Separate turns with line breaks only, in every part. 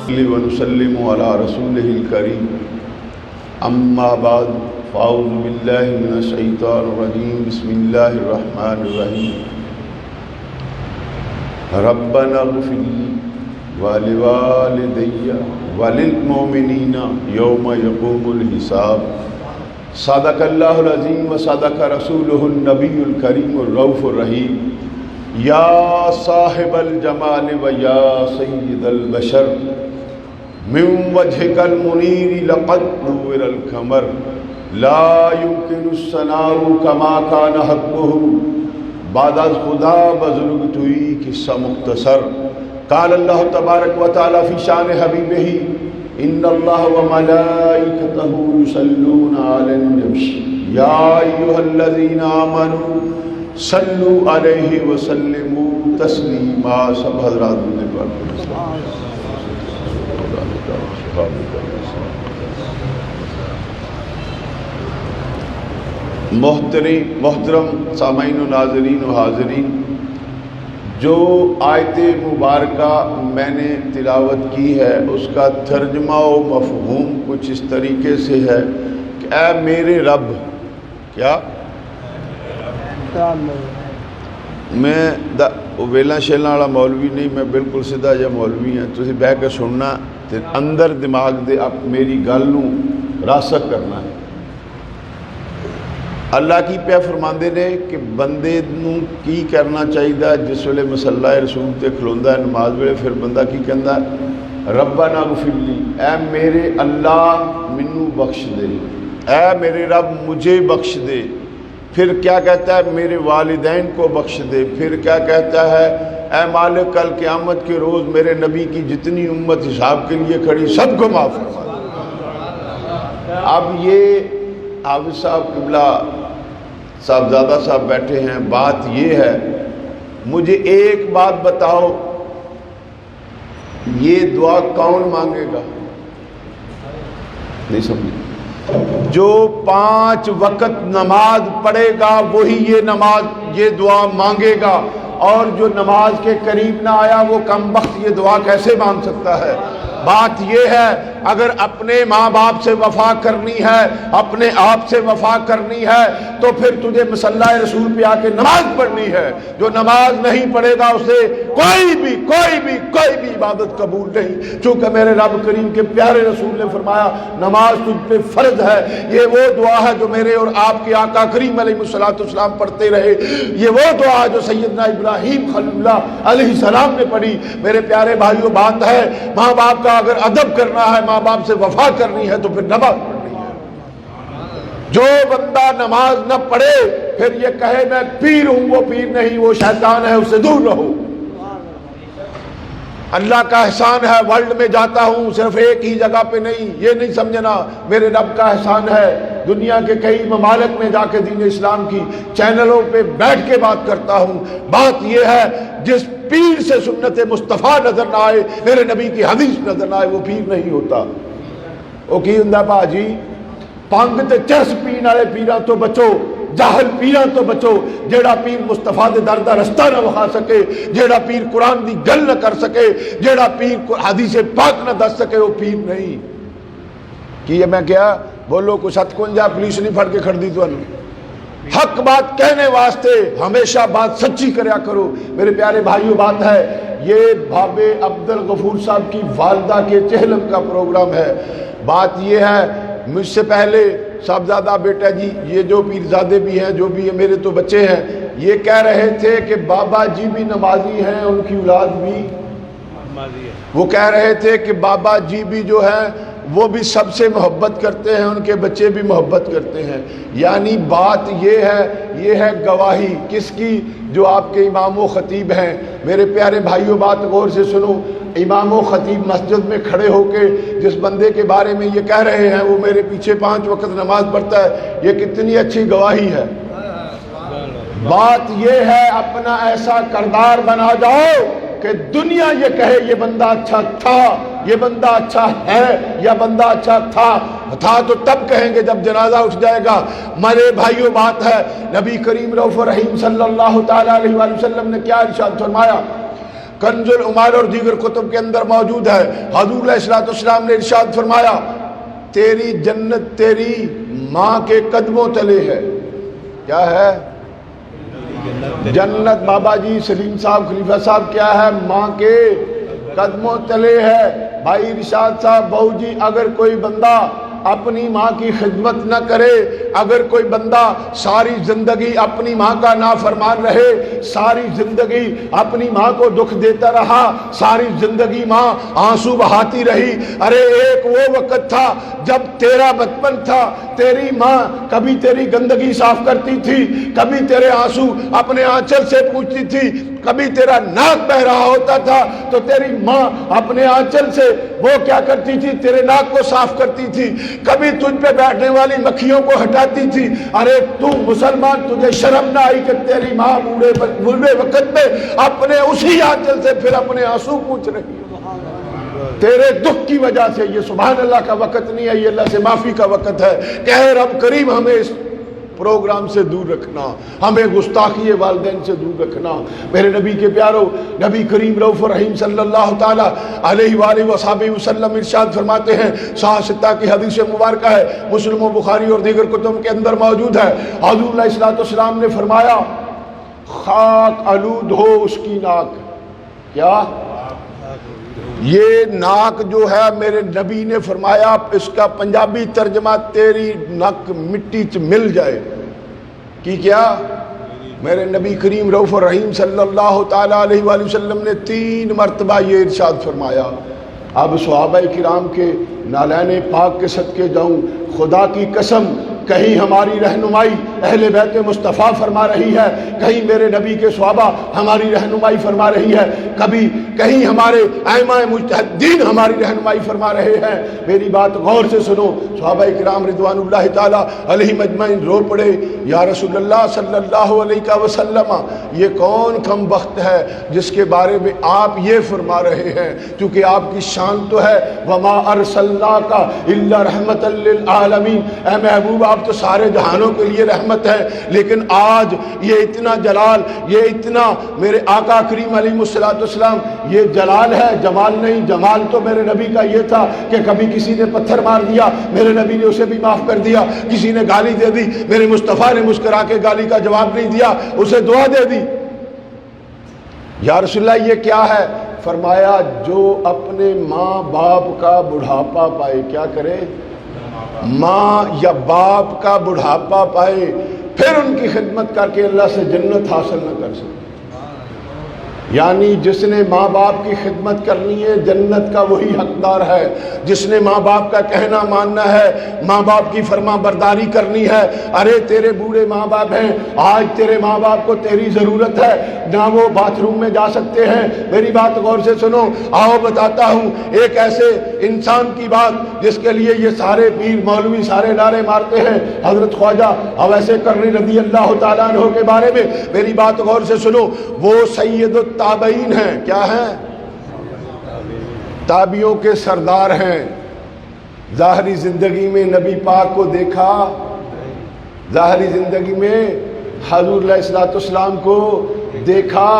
ونسلم على رسوله الكريم اما بعد فاعوذ بالله من الشيطان الرجيم بسم الله الرحمن الرحيم ربنا اغفر لي ولوالدي وللمؤمنين يوم يقوم الحساب صدق الله العظيم وصدق رسوله النبي الكريم الرؤوف الرحيم یا صاحب الجمال و یا سید البشر من وجهك المنیر لقد نور القمر لا يمكن الثناء كما كان حقه بعد از خدا بزرگ توئی قصہ مختصر قال اللہ تبارک و تعالی فی شان حبیبہ ان اللہ وملائکتہ یصلون علی النبی یا ایھا الذین آمنوا صلو علیہ وسلموا تسلیما. سب حضرات نے پڑھ محترم سامعین و ناظرین و حاضرین، جو آیت مبارکہ میں نے تلاوت کی ہے اس کا ترجمہ و مفہوم کچھ اس طریقے سے ہے کہ اے میرے رب. کیا میں ویلا شیلوں والا مولوی نہیں، میں بالکل سیدھا جہا مولوی ہاں. تسی بہ کے سننا تے اندر دماغ دے میری گل نوں راسخ کرنا ہے. اللہ کی پہ فرماندے نے کہ بندے نوں کی کرنا چاہیے جس ویلے مصلی رسول تے کھلوندا ہے نماز ویلے، پھر بندہ کی کہندا ہے ربنا اغفر لی، اے میرے اللہ مینوں بخش دے، اے میرے رب مجھے بخش دے. پھر کیا کہتا ہے میرے والدین کو بخش دے. پھر کیا کہتا ہے اے مالک کل قیامت کے روز میرے نبی کی جتنی امت حساب کے لیے کھڑی سب کو معاف فرما. اب یہ حافظ صاحب قبلہ صاحبزادہ صاحب بیٹھے ہیں، بات یہ ہے مجھے ایک بات بتاؤ، یہ دعا کون مانگے گا؟ نہیں سمجھے؟ جو 5 وقت نماز پڑھے گا وہی یہ دعا مانگے گا، اور جو نماز کے قریب نہ آیا وہ کم وقت یہ دعا کیسے مانگ سکتا ہے؟ بات یہ ہے اگر اپنے ماں باپ سے وفا کرنی ہے، اپنے آپ سے وفا کرنی ہے تو پھر تجھے مصلی رسول پہ آ کے نماز پڑھنی ہے. جو نماز نہیں پڑھے گا اسے کوئی بھی عبادت قبول نہیں، چونکہ میرے رب کریم کے پیارے رسول نے فرمایا نماز تجھ پہ فرض ہے. یہ وہ دعا ہے جو میرے اور آپ کے آقا کریم علیہ السلام پڑھتے رہے. یہ وہ دعا ہے جو سیدنا ابراہیم خلیل اللہ علیہ السلام نے پڑھی. میرے پیارے بھائیوں، بات ہے ماں باپ کا اگر ادب کرنا ہے، ماں باپ سے وفا کرنی ہے تو پھر نماز پڑھنی ہے. جو بندہ نماز نہ پڑھے پھر یہ کہے میں پیر ہوں، وہ پیر نہیں، وہ شیطان ہے، اس سے دور رہو. اللہ کا احسان ہے ورلڈ میں جاتا ہوں صرف ایک ہی جگہ پہ نہیں، یہ نہیں سمجھنا. میرے رب کا احسان ہے دنیا کے کئی ممالک میں جا کے دین اسلام کی چینلوں پہ بیٹھ کے بات کرتا ہوں. بات یہ ہے جس پیر سے سنت مصطفیٰ نظر نہ آئے، میرے نبی کی حدیث نظر نہ آئے، وہ پیر نہیں ہوتا. وہ کی ہوندا باجی پنگ تے چرس پین والے پیراں تو بچو، جاہل پیراں تو بچو. جیڑا پیر مصطفیٰ دے در دا رستہ نہ وکھا سکے، جیڑا پیر قرآن دی گل نہ کر سکے، جیڑا پیر حدیث پاک نہ دس سکے، وہ پیر نہیں. کی میں کیا بولو کو 57 پولیس نہیں پھڑ کے کھڑ دی تو حق بات کہنے واسطے ہمیشہ بات سچی کریا کرو. میرے پیارے بھائیوں، بات ہے یہ بھابے عبدالغفور صاحب کی والدہ کے چہلم کا پروگرام ہے. بات یہ ہے مجھ سے پہلے صاحبزادہ بیٹا جی، یہ جو پیرزادے بھی ہیں جو بھی ہیں میرے تو بچے ہیں، یہ کہہ رہے تھے کہ بابا جی بھی نمازی ہیں، ان کی اولاد بھی نمازی ہے. وہ کہہ رہے تھے کہ بابا جی بھی جو ہیں وہ بھی سب سے محبت کرتے ہیں، ان کے بچے بھی محبت کرتے ہیں. یعنی بات یہ ہے گواہی کس کی؟ جو آپ کے امام و خطیب ہیں. میرے پیارے بھائیوں، بات غور سے سنو. امام و خطیب مسجد میں کھڑے ہو کے جس بندے کے بارے میں یہ کہہ رہے ہیں وہ میرے پیچھے 5 وقت نماز پڑھتا ہے، یہ کتنی اچھی گواہی ہے. بات یہ ہے اپنا ایسا کردار بنا جاؤ کہ دنیا یہ کہے یہ بندہ اچھا تھا، یہ بندہ اچھا ہے، یا بندہ اچھا تھا تو تب کہیں گے جب جنازہ اٹھ جائے گا. میرے بھائیوں، بات ہے نبی کریم رؤوف رحیم صلی اللہ تعالی علیہ وآلہ وسلم نے کیا ارشاد فرمایا؟ کنز العمال اور دیگر کتب کے اندر موجود ہے۔ حضور علیہ الصلوۃ والسلام نے ارشاد فرمایا تیری جنت تیری ماں کے قدموں تلے ہے۔ کیا ہے؟ جنت بابا جی سلیم صاحب خلیفہ صاحب کیا ہے؟ ماں کے قدموں تلے ہے۔ بھائی ارشاد صاحب بہو جی اگر کوئی بندہ اپنی ماں کی خدمت نہ کرے، اگر کوئی بندہ ساری زندگی اپنی ماں کا نافرمان رہے، ساری زندگی اپنی ماں کو دکھ دیتا رہا، ساری زندگی ماں آنسو بہاتی رہی، ارے ایک وہ وقت تھا جب تیرا بچپن تھا، تیری ماں کبھی تیری گندگی صاف کرتی تھی، کبھی تیرے آنسو اپنے آنچل سے پوچھتی تھی، کبھی تیرا ناک بہ رہا ہوتا تھا تو تیری ماں اپنے آنچل سے وہ کیا کرتی تھی؟ تیرے ناک کو صاف کرتی تھی، کبھی تجھ پہ بیٹھنے والی مکھیوں کو ہٹاتی تھی۔ ارے تو مسلمان تجھے شرم نہ آئی کہ تیری ماں بوڑھے وقت میں اپنے اسی آنچل سے پھر اپنے آنسو پوچھ رہی ہے تیرے دکھ کی وجہ سے؟ یہ سبحان اللہ کا وقت نہیں ہے، یہ اللہ سے معافی کا وقت ہے کہ اے رب کریم ہمیں اس پروگرام سے دور رکھنا، ہمیں گستاخی والدین سے دور رکھنا۔ میرے نبی کے پیارو، نبی کریم رؤوف رحیم صلی اللہ تعالی علیہ وآلہ وصحبہ وسلم ارشاد فرماتے ہیں، صحیح ستہ کی حدیث مبارکہ ہے، مسلم و بخاری اور دیگر کتب کے اندر موجود ہے، حضور علیہ الصلوۃ والسلام نے فرمایا خاک آلود ہو اس کی ناک۔ کیا؟ یہ ناک جو ہے میرے نبی نے فرمایا اس کا پنجابی ترجمہ تیری ناک مٹی چ مل جائے کہ کیا؟ میرے نبی کریم رؤوف الرحیم صلی اللہ تعالی علیہ وآلہ وسلم نے 3 مرتبہ یہ ارشاد فرمایا۔ اب صحابہ کرام کے نالین پاک کے صدقے جاؤں، خدا کی قسم کہیں ہماری رہنمائی اہل بیت مصطفیٰ فرما رہی ہے، کہیں میرے نبی کے صحابہ ہماری رہنمائی فرما رہی ہے، کہیں ہمارے ائمہ مجتہدین ہماری رہنمائی فرما رہے ہیں۔ میری بات غور سے سنو، صحابہ کرام رضوان اللہ تعالی علیہم اجمعین رو پڑے، یا رسول اللہ صلی اللہ علیہ وسلم یہ کون کم بخت ہے جس کے بارے میں آپ یہ فرما رہے ہیں؟ کیونکہ آپ کی شان تو ہے وما ارسلناک الا رحمۃ للعالمین، اے محبوب آپ تو سارے جہانوں کے لیے رحمت ہے، لیکن آج یہ اتنا جلال، یہ اتنا میرے آقا کریم علیہ الصلوۃ والسلام، یہ جلال ہے جمال نہیں۔ جمال تو میرے نبی کا یہ تھا کہ کبھی کسی نے پتھر مار دیا میرے نبی نے اسے بھی معاف کر دیا، کسی نے گالی دے دی میرے مصطفیٰ نے مسکرا کے گالی کا جواب نہیں دیا، اسے دعا دے دی۔ یا رسول اللہ یہ کیا ہے؟ فرمایا جو اپنے ماں باپ کا بڑھاپا پائے، کیا کرے؟ ماں یا باپ کا بڑھاپا پائے، پھر ان کی خدمت کر کے اللہ سے جنت حاصل نہ کر سکے۔ یعنی جس نے ماں باپ کی خدمت کرنی ہے جنت کا وہی حقدار ہے، جس نے ماں باپ کا کہنا ماننا ہے، ماں باپ کی فرما برداری کرنی ہے۔ ارے تیرے بوڑھے ماں باپ ہیں، آج تیرے ماں باپ کو تیری ضرورت ہے، نہ وہ باتھ روم میں جا سکتے ہیں۔ میری بات غور سے سنو، آؤ بتاتا ہوں ایک ایسے انسان کی بات جس کے لیے یہ سارے پیر مولوی سارے نعرے مارتے ہیں، حضرت خواجہ اویس کرنی رضی اللہ تعالیٰ عنہ کے بارے میں۔ میری بات غور سے سنو، وہ سید تابعین ہیں۔ کیا ہیں؟ تابعیوں کے سردار ہیں۔ ظاہری زندگی میں نبی پاک کو دیکھا، ظاہری زندگی میں حضور علیہ الصلوۃ والسلام کو دیکھا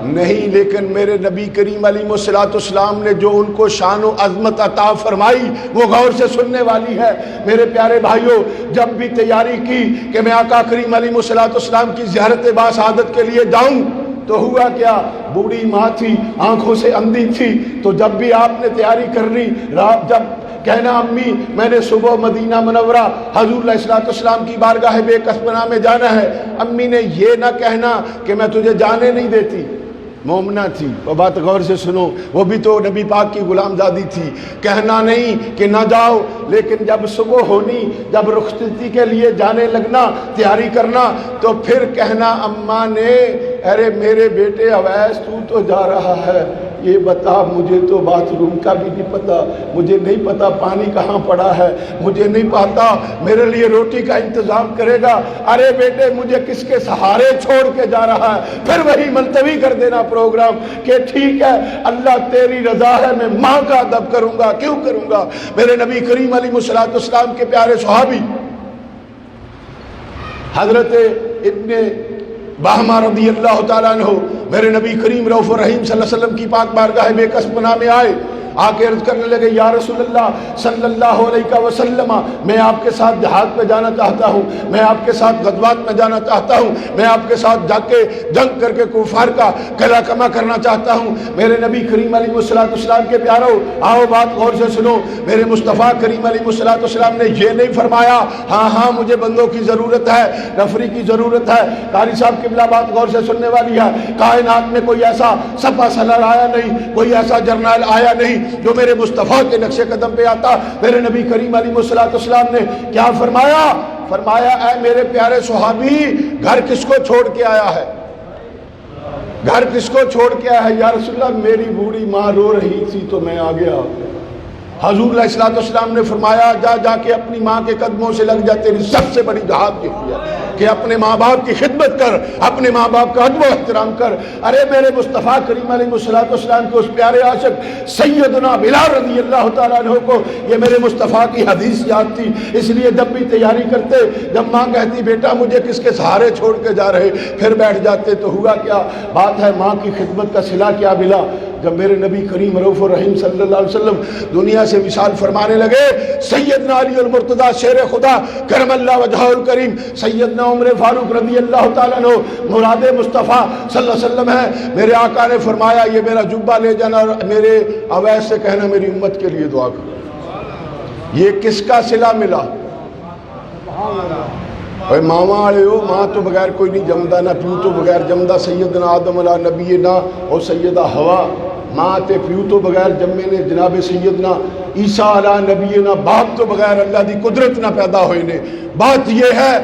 نہیں، لیکن میرے نبی کریم علیہ الصلوۃ والسلام نے جو ان کو شان و عظمت عطا فرمائی وہ غور سے سننے والی ہے۔ میرے پیارے بھائیوں، جب بھی تیاری کی کہ میں آقا کریم علیہ الصلوۃ والسلام کی زیارت باسعادت کے لیے جاؤں تو ہوا کیا؟ بوڑھی ماں تھی، آنکھوں سے اندھی تھی، تو جب بھی آپ نے تیاری کرنی، رات جب کہنا امی میں نے صبح مدینہ منورہ حضور علیہ الصلوۃ والسلام کی بارگاہ بے کسبنا میں جانا ہے، امی نے یہ نہ کہنا کہ میں تجھے جانے نہیں دیتی، مومنہ تھی۔ وہ بات غور سے سنو، وہ بھی تو نبی پاک کی غلام زادی تھی، کہنا نہیں کہ نہ جاؤ، لیکن جب صبح ہونی، جب رخصتی کے لیے جانے لگنا، تیاری کرنا، تو پھر کہنا اماں نے ارے میرے بیٹے اویس تو جا رہا ہے، یہ بتا مجھے تو باتھ روم کا بھی نہیں پتا، مجھے نہیں پتا پانی کہاں پڑا ہے، مجھے نہیں پتا میرے لیے روٹی کا انتظام کرے گا، ارے بیٹے مجھے کس کے سہارے چھوڑ کے جا رہا ہے۔ پھر وہی ملتوی کر دینا پروگرام کہ ٹھیک ہے اللہ تیری رضا ہے، میں ماں کا ادب کروں گا، کیوں کروں گا۔ میرے نبی کریم علیہ الصلوۃ والسلام کے پیارے صحابی حضرت ابن باہما رضی اللہ تعالیٰ عنہ میرے نبی کریم رؤوف الرحیم صلی اللہ علیہ وسلم کی پاک بارگاہ بے کس پناہ میں آئے، آ کے عرض کرنے لگے یا رسول اللہ صلی اللہ علیہ وسلم، میں آپ کے ساتھ جہاد پہ جانا چاہتا ہوں، میں آپ کے ساتھ غزوات میں جانا چاہتا ہوں، میں آپ کے ساتھ جا کے جنگ کر کے کفار کا قلع کما کرنا چاہتا ہوں۔ میرے نبی کریم علیہ السلام کے پیارو، آؤ بات غور سے سنو، میرے مصطفیٰ کریم علیہ السلام نے یہ نہیں فرمایا ہاں ہاں مجھے بندوں کی ضرورت ہے، نفری کی ضرورت ہے۔ قاری صاحب قبلہ بات غور سے سننے والی ہے، کائنات میں کوئی ایسا سپہ سالار آیا نہیں، کوئی ایسا جرنیل آیا نہیں جو میرے مصطفیٰ کے نقش قدم پہ آتا۔ میرے نبی کریم علیہ السلام نے کیا فرمایا؟ فرمایا اے میرے پیارے صحابی، گھر کس کو چھوڑ کے آیا ہے؟ گھر کس کو چھوڑ کے آیا ہے؟ یا رسول اللہ میری بوڑھی ماں رو رہی تھی تو میں آ گیا۔ حضور علیہ السلام نے فرمایا جا جا کے اپنی ماں کے قدموں سے لگ جا، تیری سب سے بڑی جہاد یہ ہے کہ اپنے ماں باپ کی خدمت کر، اپنے ماں باپ کا ادب و احترام کر۔ ارے میرے مصطفیٰ کریم علیہ السلام کے اس پیارے عاشق سیدنا بلال رضی اللہ تعالیٰ عنہ کو یہ میرے مصطفیٰ کی حدیث یاد تھی، اس لیے جب بھی تیاری کرتے، جب ماں کہتی بیٹا مجھے کس کے سہارے چھوڑ کے جا رہے، پھر بیٹھ جاتے تو ہوا کیا؟ بات ہے ماں کی خدمت کا صلہ کیا ملا؟ جب میرے نبی کریم رؤوف الرحیم صلی اللہ علیہ وسلم دنیا سے وصال فرمانے لگے، سیدنا علی المرتضیٰ شیر خدا کرم اللہ وجہہ الکریم، سیدنا عمر فاروق رضی اللہ تعالیٰ عنہ مراد مصطفیٰ صلی اللہ علیہ وسلم ہے، میرے آقا نے فرمایا یہ میرا جبہ لے جانا اور میرے اویس سے کہنا میری امت کے لیے دعا کرو۔ یہ کس کا صلہ ملا؟ بھائی ماما آڑے ہو، ماں تو بغیر کوئی نہیں جمدہ، نہ پیو تو بغیر جمدہ، سیدنا آدم علیہ نبی نہ اور سیدہ ہوا، ماں تے پیو تو بغیر جمے نے جناب سیدنا عیسیٰ علیہ نبی نہ، باپ تو بغیر اللہ دی قدرت نہ پیدا ہوئے نے۔ بات یہ ہے،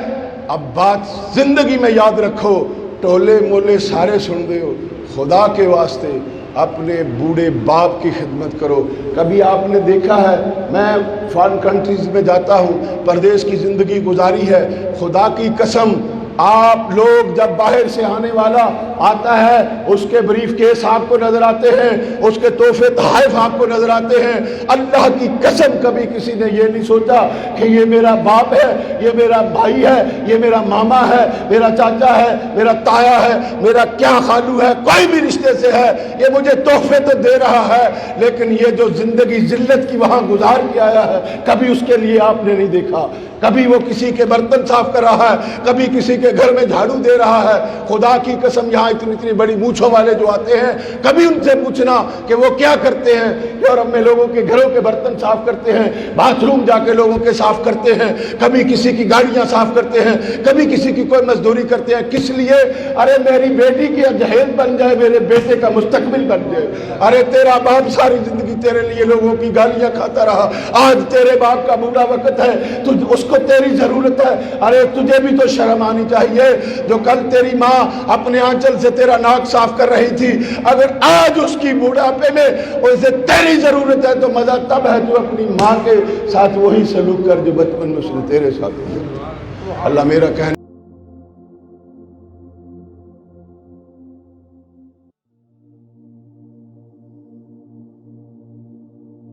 اب بات زندگی میں یاد رکھو، ٹولے مولے سارے سن دے ہو، خدا کے واسطے اپنے بوڑھے باپ کی خدمت کرو۔ کبھی آپ نے دیکھا ہے، میں فارن کنٹریز میں جاتا ہوں، پردیس کی زندگی گزاری ہے، خدا کی قسم آپ لوگ جب باہر سے آنے والا آتا ہے اس کے بریف کیس آپ کو نظر آتے ہیں، اس کے تحفے تحائف آپ کو نظر آتے ہیں، اللہ کی قسم کبھی کسی نے یہ نہیں سوچا کہ یہ میرا باپ ہے، یہ میرا بھائی ہے، یہ میرا ماما ہے، میرا چاچا ہے، میرا تایا ہے، میرا کیا خالو ہے، کوئی بھی رشتے سے ہے، یہ مجھے تحفے تو دے رہا ہے، لیکن یہ جو زندگی ذلت کی وہاں گزار کے آیا ہے کبھی اس کے لیے آپ نے نہیں دیکھا۔ کبھی وہ کسی کے برتن صاف کر رہا ہے، کبھی کسی کے گھر میں جھاڑو دے رہا ہے۔ خدا کی قسم یہاں اتنی بڑی مونچھوں والے جو آتے ہیں، کبھی ان سے پوچھنا کہ وہ کیا کرتے ہیں۔ یورپ میں لوگوں کے گھروں کے برتن صاف کرتے ہیں، باتھ روم جا کے لوگوں کے صاف کرتے ہیں، کبھی کسی کی گاڑیاں صاف کرتے ہیں، کبھی کسی کی کوئی مزدوری کرتے ہیں۔ کس لیے؟ ارے میری بیٹی کی جہیز بن جائے، میرے بیٹے کا مستقبل بن جائے۔ ارے تیرا باپ ساری زندگی تیرے لیے لوگوں کی گالیاں کھاتا رہا، آج تیرے باپ کا بوڑھا وقت ہے، تجھ اس کو تیری ضرورت ہے۔ ارے تجھے بھی تو شرم آنی چاہیے، جو کل تیری ماں اپنے آنچل سے تیرا ناک صاف کر رہی تھی، اگر آج اس کی بوڑھاپے میں اسے تیری ضرورت ہے تو مزہ تب ہے جو اپنی ماں کے ساتھ وہی سلوک کر جو بچپن میں اس نے تیرے ساتھ کیا۔ اللہ میرا کہنا